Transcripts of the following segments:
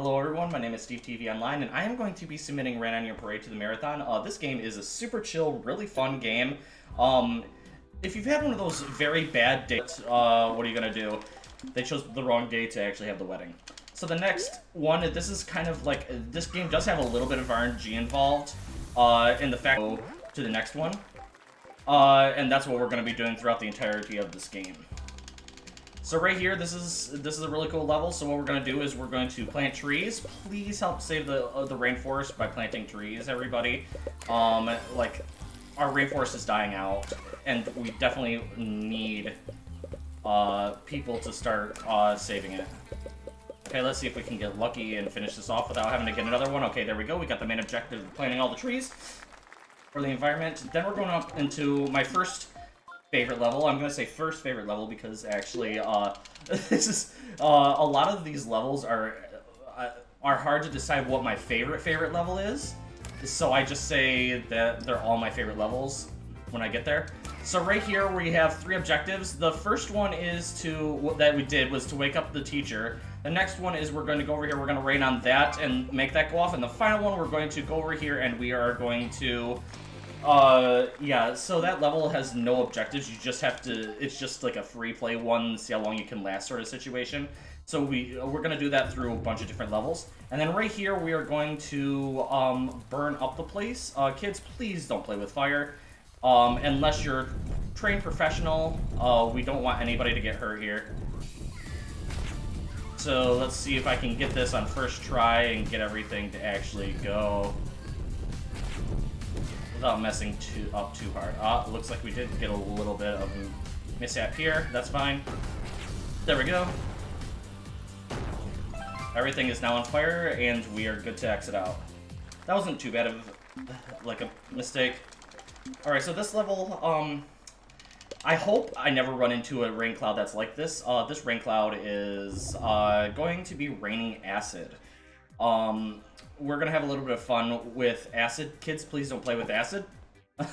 Hello everyone, my name is Steve TV Online, and I am going to be submitting Ran on Your Parade to the marathon. This game is a super chill, really fun game. If you've had one of those very bad dates, what are you gonna do? They chose the wrong day to actually have the wedding. So the next one, this is kind of like, this game does have a little bit of RNG involved, in the fact to the next one. And that's what we're gonna be doing throughout the entirety of this game. So right here, this is a really cool level. So what we're going to do is we're going to plant trees. Please help save the rainforest by planting trees, everybody. Like, our rainforest is dying out, and we definitely need people to start saving it. Okay, let's see if we can get lucky and finish this off without having to get another one. Okay, there we go. We got the main objective of planting all the trees for the environment. Then we're going up into my first favorite level. I'm gonna say first favorite level because actually, this is a lot of these levels are hard to decide what my favorite level is. So I just say that they're all my favorite levels when I get there. So right here we have 3 objectives. The first one is that we did was to wake up the teacher. The next one is we're going to go over here. We're going to rain on that and make that go off. And the final one we're going to go over here and we are going to. Yeah, so that level has no objectives. You just have to, it's just like a free play one, see how long you can last sort of situation. So we're gonna do that through a bunch of different levels. And then right here, we are going to, burn up the place. Kids, please don't play with fire. Unless you're trained professional, we don't want anybody to get hurt here. So let's see if I can get this on first try and get everything to actually go without messing up too hard. Looks like we did get a little bit of a mishap here. That's fine. There we go. Everything is now on fire, and we are good to exit out. That wasn't too bad of, like, a mistake. Alright, so this level, I hope I never run into a rain cloud that's like this. This rain cloud is going to be raining acid. We're gonna have a little bit of fun with acid. Kids, please don't play with acid. We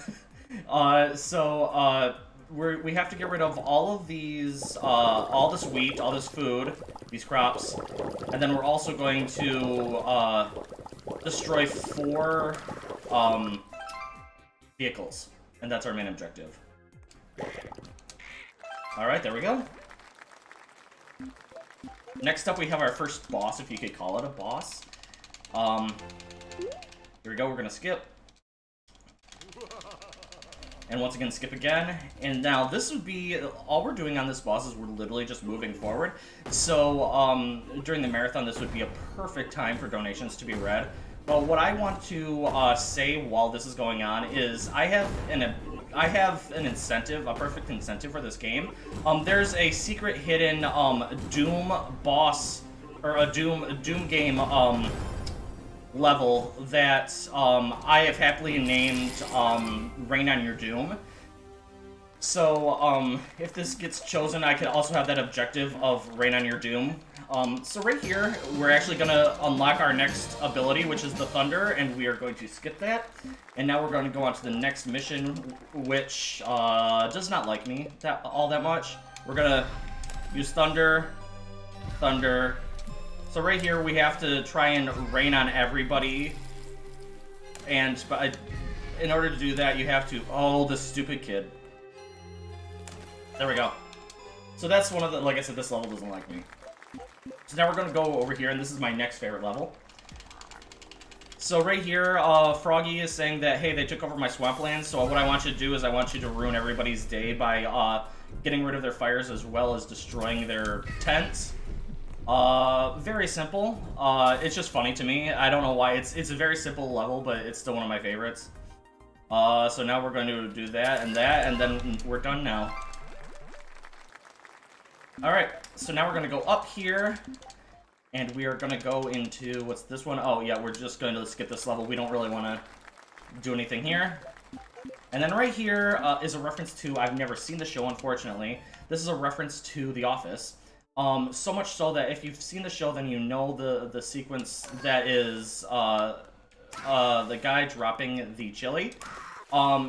have to get rid of all of these, all this wheat, all this food, these crops, and then we're also going to destroy 4 vehicles, and that's our main objective. All right, there we go. Next up, we have our first boss, if you could call it a boss. Here we go, we're gonna skip. And once again, skip again. And now this would be, all we're doing on this boss is we're literally just moving forward. So, during the marathon, this would be a perfect time for donations to be read. But what I want to say while this is going on is I have an incentive, a perfect incentive for this game. There's a secret hidden Doom boss, or a Doom game level that I have happily named Rain on Your Doom. So if this gets chosen, I could also have that objective of Rain on Your Doom. So right here, we're actually going to unlock our next ability, which is the Thunder, and we are going to skip that. And now we're going to go on to the next mission, which does not like me all that much. We're going to use Thunder, Thunder. So right here, we have to try and rain on everybody. And in order to do that, you have to... Oh, this stupid kid. There we go. So that's one of the... Like I said, this level doesn't like me. So now we're going to go over here, and this is my next favorite level. So right here, Froggy is saying that, hey, they took over my swampland, so what I want you to do is I want you to ruin everybody's day by getting rid of their fires as well as destroying their tents. Very simple. It's just funny to me. I don't know why. It's a very simple level, but it's still one of my favorites. So now we're going to do that, and then we're done now. Alright, so now we're going to go up here, and we are going to go into, what's this one? Oh, yeah, we're just going to skip this level. We don't really want to do anything here. And then right here is a reference to, I've never seen the show, unfortunately. This is a reference to The Office. So much so that if you've seen the show, then you know the sequence that is the guy dropping the chili.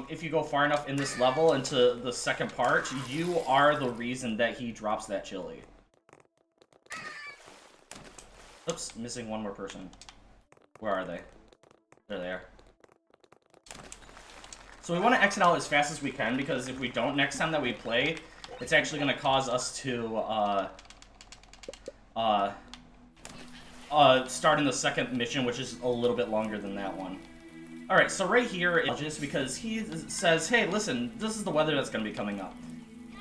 If you go far enough in this level into the second part, you are the reason that he drops that chili. Oops, missing one more person. Where are they? There they are. So we want to exit out as fast as we can, because if we don't next time that we play, it's actually going to cause us to, start in the second mission, which is a little bit longer than that one. Alright, so right here is just because he says, hey, listen, this is the weather that's going to be coming up.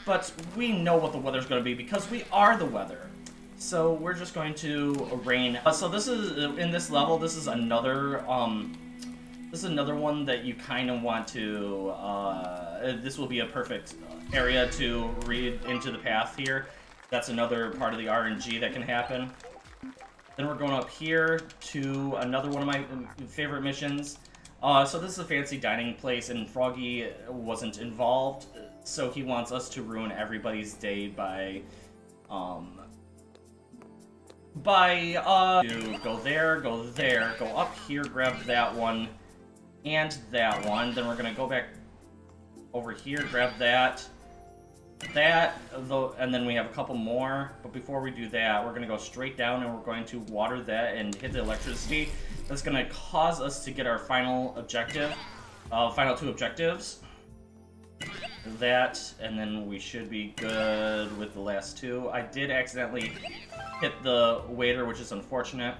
But we know what the weather's going to be because we are the weather. So we're just going to rain. So this is, in this level, this is another one that you kind of want to, this will be a perfect area to read into the path here. That's another part of the RNG that can happen. Then we're going up here to another one of my favorite missions. So this is a fancy dining place, and Froggy wasn't involved, so he wants us to ruin everybody's day by go there, go up here, grab that one, and that one. Then we're gonna go back over here, grab that, and then we have a couple more. But before we do that, we're gonna go straight down and we're going to water that and hit the electricity. That's gonna cause us to get our final objective, final two objectives. That, and then we should be good with the last two. I did accidentally hit the waiter, which is unfortunate.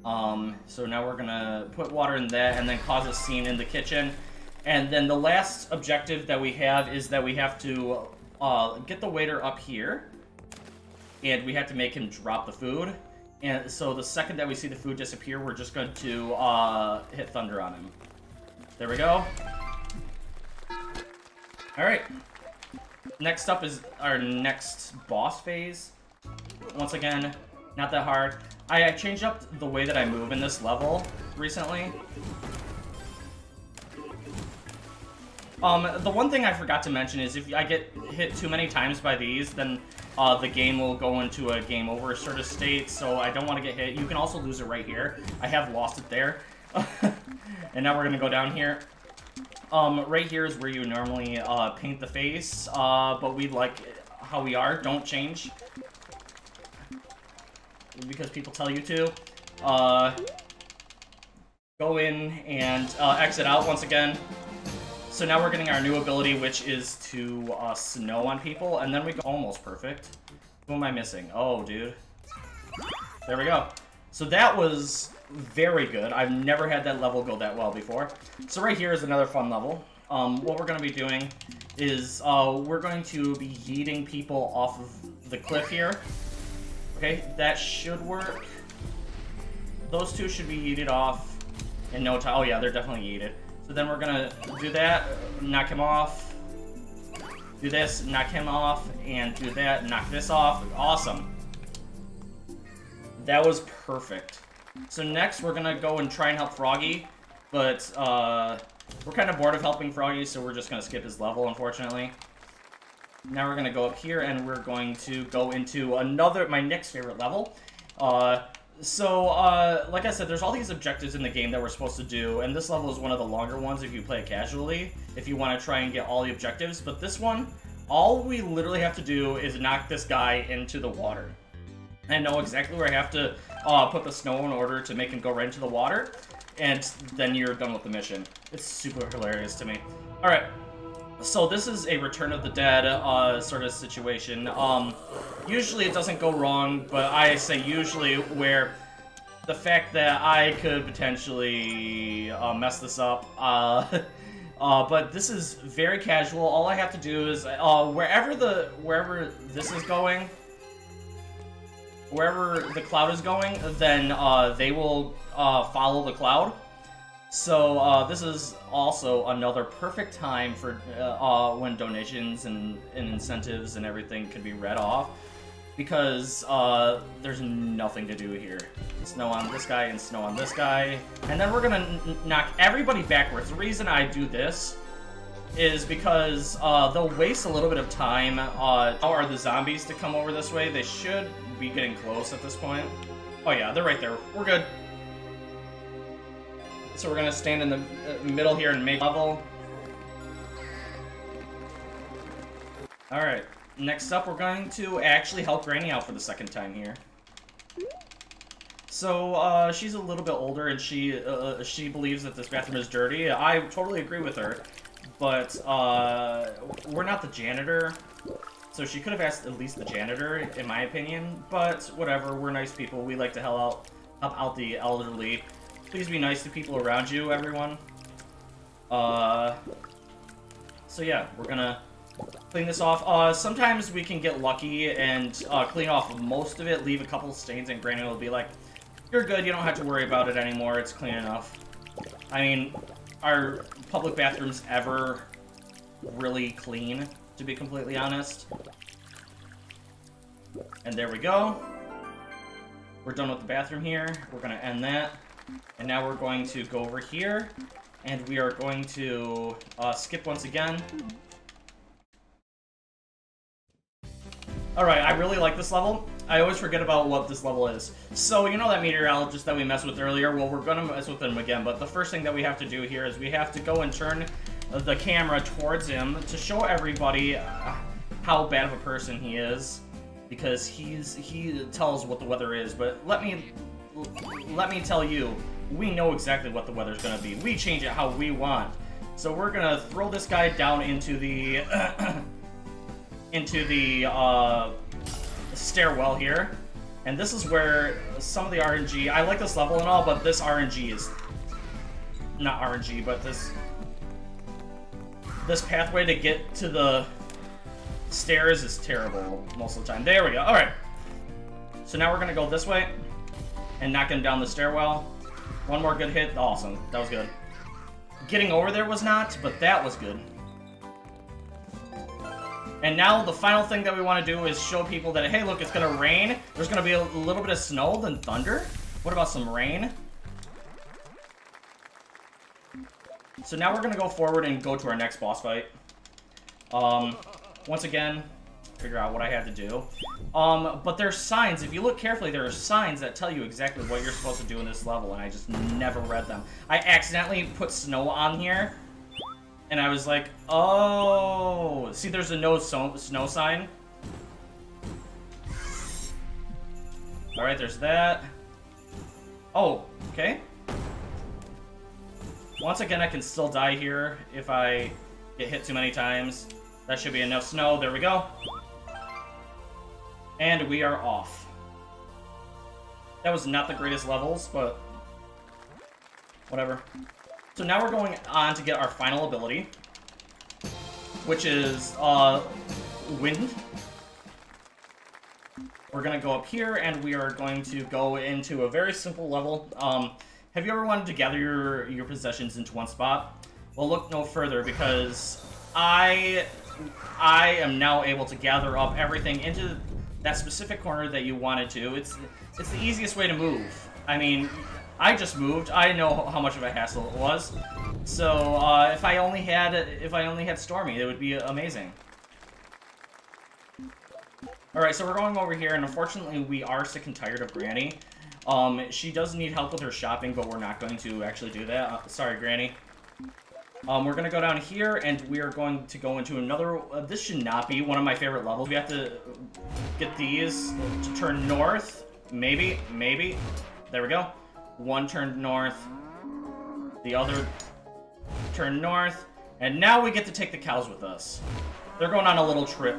So now we're gonna put water in that and then cause a scene in the kitchen. And then the last objective that we have is that we have to get the waiter up here, and we have to make him drop the food. And so the second that we see the food disappear, we're just going to hit thunder on him. There we go. Alright. Next up is our next boss phase. Once again, not that hard. I changed up the way that I move in this level recently. The one thing I forgot to mention is if I get hit too many times by these, then the game will go into a game over sort of state, so I don't want to get hit. You can also lose it right here. I have lost it there. And now we're going to go down here. Right here is where you normally paint the face, but we like how we are. Don't change. Because people tell you to. Go in and exit out once again. So now we're getting our new ability, which is to snow on people, and then we go almost perfect. Who am I missing? Oh, dude. There we go. So that was very good. I've never had that level go that well before. So right here is another fun level. What we're going to be doing is we're going to be yeeting people off of the cliff here. Okay, that should work. Those two should be yeeted off in no time. Oh yeah, they're definitely yeeted. So then we're gonna do that, knock him off, do this, knock him off, and do that, knock this off. Awesome. That was perfect. So next we're gonna go and try and help Froggy, but we're kind of bored of helping Froggy, so we're just gonna skip his level, unfortunately. Now we're gonna go up here and we're going to go into my next favorite level. Like I said, there's all these objectives in the game that we're supposed to do, and this level is one of the longer ones if you play it casually, if you want to try and get all the objectives. But this one, all we literally have to do is knock this guy into the water. I know exactly where I have to put the snow in order to make him go right into the water, and then you're done with the mission. It's super hilarious to me. Alright. So this is a Return of the Dead sort of situation. Usually it doesn't go wrong, but I say usually where the fact that I could potentially mess this up. But this is very casual. All I have to do is wherever this is going, wherever the cloud is going, then they will follow the cloud. So this is also another perfect time for when donations and incentives and everything can be read off, because there's nothing to do here. Snow on this guy and snow on this guy, and then we're gonna knock everybody backwards. The reason I do this is because they'll waste a little bit of time. How are the zombies to come over this way? They should be getting close at this point. Oh yeah, they're right there. We're good. So we're gonna stand in the middle here and make level. Alright, next up we're going to actually help Granny out for the second time here. So, she's a little bit older, and she believes that this bathroom is dirty. I totally agree with her, but, we're not the janitor, so she could have asked at least the janitor, in my opinion, but whatever, we're nice people. We like to help out the elderly. Please be nice to people around you, everyone. So yeah, we're gonna clean this off. Sometimes we can get lucky and, clean off most of it, leave a couple stains, and Granny will be like, you're good, you don't have to worry about it anymore, it's clean enough. I mean, are public bathrooms ever really clean, to be completely honest? And there we go. We're done with the bathroom here. We're gonna end that. And now we're going to go over here, and we are going to skip once again. Alright, I really like this level. I always forget about what this level is. So, you know that meteorologist that we messed with earlier? Well, we're gonna mess with him again, but the first thing that we have to do here is we have to go and turn the camera towards him to show everybody how bad of a person he is. Because he tells what the weather is, but let me tell you, we know exactly what the weather's gonna be. We change it how we want. So we're gonna throw this guy down into the stairwell here, and this is where some of the RNG. I like this level and all, but this RNG is not RNG, but this pathway to get to the stairs is terrible most of the time. There we go. All right. So now we're gonna go this way and knock him down the stairwell. One more good hit. Awesome. That was good. Getting over there was not, but that was good. And now the final thing that we want to do is show people that, hey, look, it's going to rain. There's going to be a little bit of snow, then thunder. What about some rain? So now we're going to go forward and go to our next boss fight. Once again, figure out what I had to do. But there's signs. If you look carefully, there are signs that tell you exactly what you're supposed to do in this level, and I just never read them. I accidentally put snow on here. And I was like, oh, see, there's a no snow sign. All right, there's that. Oh, okay. Once again, I can still die here if I get hit too many times. That should be enough snow. There we go. And we are off. That was not the greatest levels, but whatever. So now we're going on to get our final ability, which is wind. We're going to go up here, and we are going to go into a very simple level. Have you ever wanted to gather your possessions into one spot? Well, look no further, because I am now able to gather up everything into that specific corner that you wanted to. It's the easiest way to move. I mean, I just moved. I know how much of a hassle it was. So if I only had Stormy, it would be amazing. All right, so we're going over here, and unfortunately, we are sick and tired of Granny. She does need help with her shopping, but we're not going to actually do that. Sorry, Granny. We're gonna go down here, and we are going to go into another. This should not be one of my favorite levels. We have to get these to turn north. Maybe. There we go. One turned north, the other turned north, and now we get to take the cows with us. They're going on a little trip.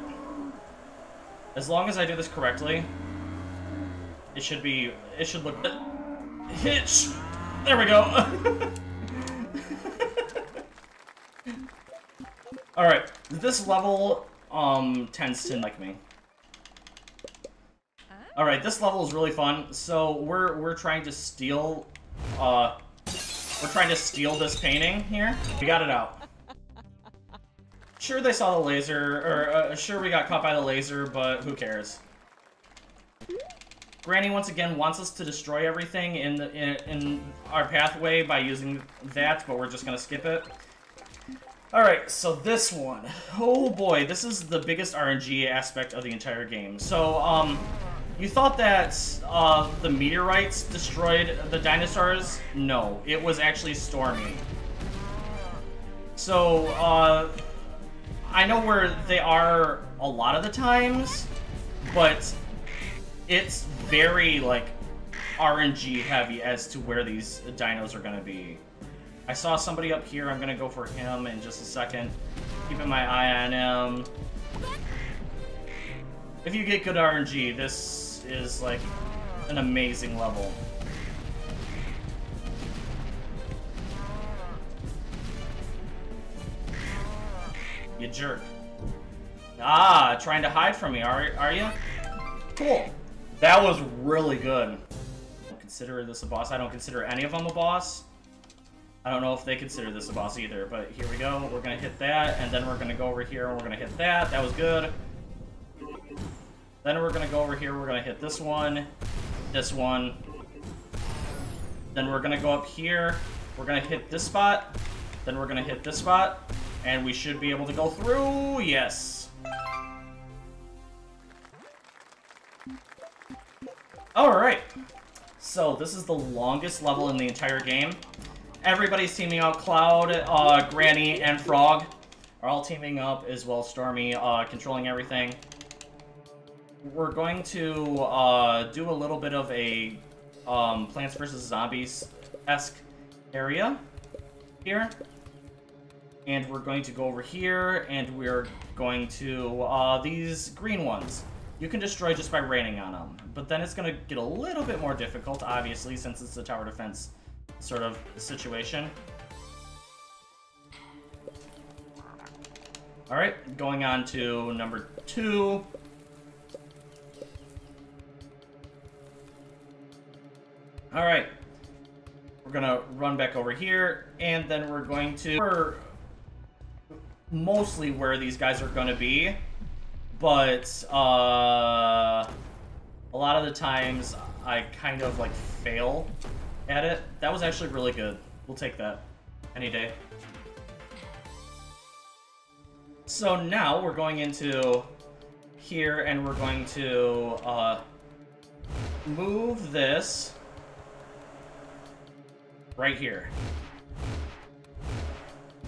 As long as I do this correctly, it should look... Hitch! There we go! Alright, this level, tends to like me. Alright, this level is really fun. So we're trying to steal this painting here. We got it out. Sure, they saw the laser, or sure we got caught by the laser, but who cares? Granny once again wants us to destroy everything in our pathway by using that, but we're just gonna skip it. Alright, so this one. Oh boy, this is the biggest RNG aspect of the entire game. So, you thought that the meteorites destroyed the dinosaurs? No, it was actually Stormy. So, I know where they are a lot of the times, but it's very, like, RNG heavy as to where these dinos are going to be. I saw somebody up here. I'm going to go for him in just a second. Keeping my eye on him. If you get good RNG, this is like an amazing level. You jerk. Ah, trying to hide from me, are you? Cool. That was really good. I don't consider this a boss. I don't consider any of them a boss. I don't know if they consider this a boss either, but here we go. We're gonna hit that, and then we're gonna go over here and we're gonna hit that. That was good. Then we're gonna go over here, we're gonna hit this one. Then we're gonna go up here. We're gonna hit this spot. Then we're gonna hit this spot. And we should be able to go through. Yes. Alright. So this is the longest level in the entire game. Everybody's teaming up. Cloud, Granny, and Frog are all teaming up, as well as Stormy, controlling everything. We're going to do a little bit of a Plants vs. Zombies-esque area here. And we're going to go over here, and we're going to, these green ones. You can destroy just by raining on them. But then it's going to get a little bit more difficult, obviously, since it's a tower defense sort of situation. Alright, going on to number 2. Alright. We're going to run back over here, and then we're going to... mostly where these guys are going to be, but a lot of the times I kind of like fail at it. That was actually really good. We'll take that any day. So now we're going into here and we're going to move this right here.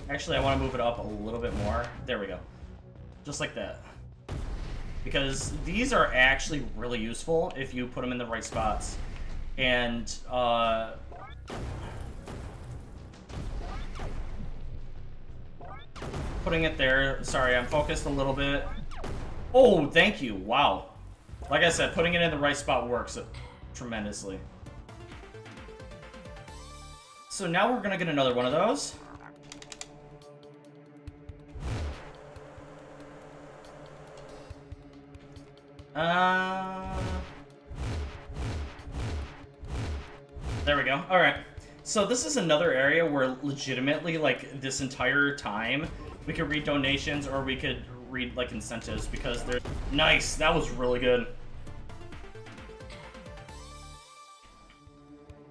Actually, I want to move it up a little bit more. There we go. Just like that. Because these are actually really useful if you put them in the right spots. And, putting it there. Sorry, I'm focused a little bit. Oh, thank you. Wow. Like I said, putting it in the right spot works tremendously. So now we're going to get another one of those. There we go. Alright. So this is another area where legitimately, like, this entire time, we could read donations or we could read, like, incentives because they're... Nice! That was really good.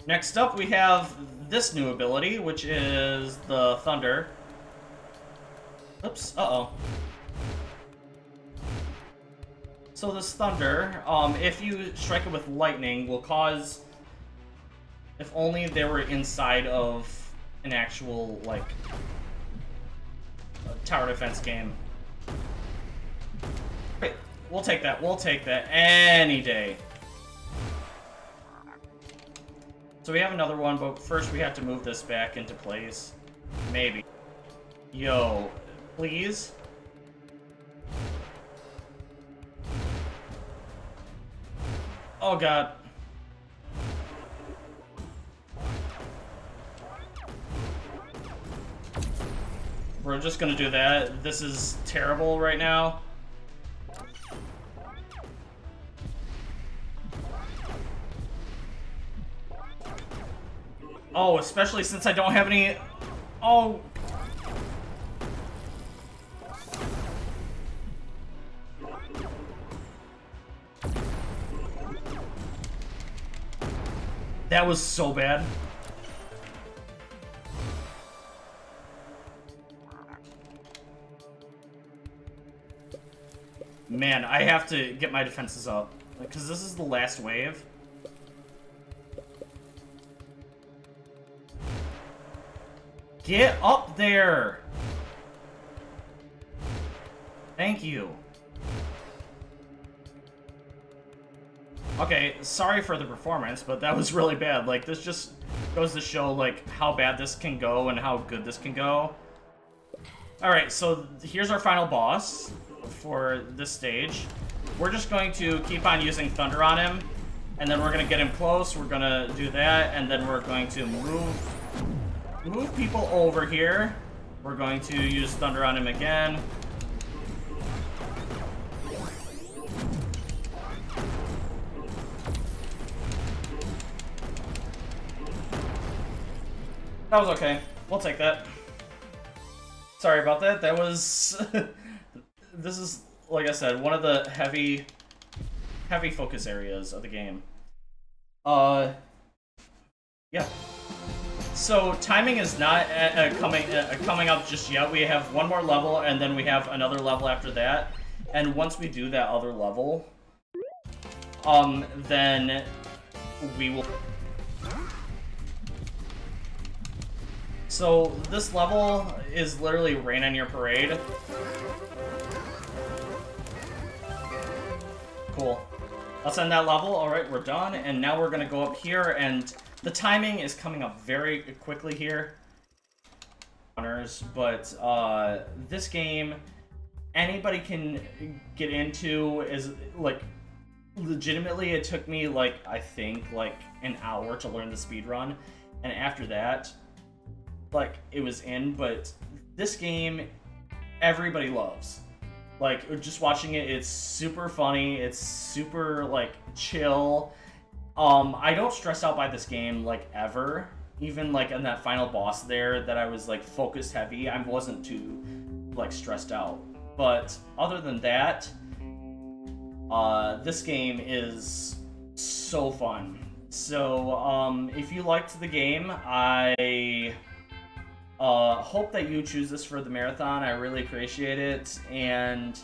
Next up, we have this new ability, which is the Thunder. Oops. Uh-oh. So this Thunder, if you strike it with lightning, will cause... If only they were inside of an actual, like, tower defense game. Great. We'll take that. We'll take that any day. So we have another one, but first we have to move this back into place. Maybe. Yo, please? Oh god. We're just gonna do that. This is terrible right now. Oh, especially since I don't have any... Oh... That was so bad. Man, I have to get my defenses up. Because this is the last wave. Get up there! Thank you. Okay, sorry for the performance, but that was really bad. Like, this just goes to show, like, how bad this can go and how good this can go. Alright, so here's our final boss for this stage. We're just going to keep on using Thunder on him, and then we're going to get him close, we're going to do that, and then we're going to move people over here. We're going to use Thunder on him again. That was okay. We'll take that. Sorry about that. That was... This is, like I said, one of the heavy focus areas of the game. Yeah. So, timing is not coming up just yet. We have one more level, and then we have another level after that. And once we do that other level, then we will... So, this level is literally Rain on Your Parade. Cool. Let's end that level. Alright, we're done. And now we're gonna go up here, and the timing is coming up very quickly here. But, this game, anybody can get into. Is, like, legitimately, it took me, like, I think, like, an hour to learn the speedrun. And after that, like, it was in, but this game, everybody loves. Like, just watching it, it's super funny, it's super, like, chill. I don't stress out by this game, like, ever. Even, like, in that final boss there, that I was, like, focused heavy, I wasn't too, like, stressed out. But, other than that, this game is so fun. So, if you liked the game, I... hope that you choose this for the marathon. I really appreciate it, and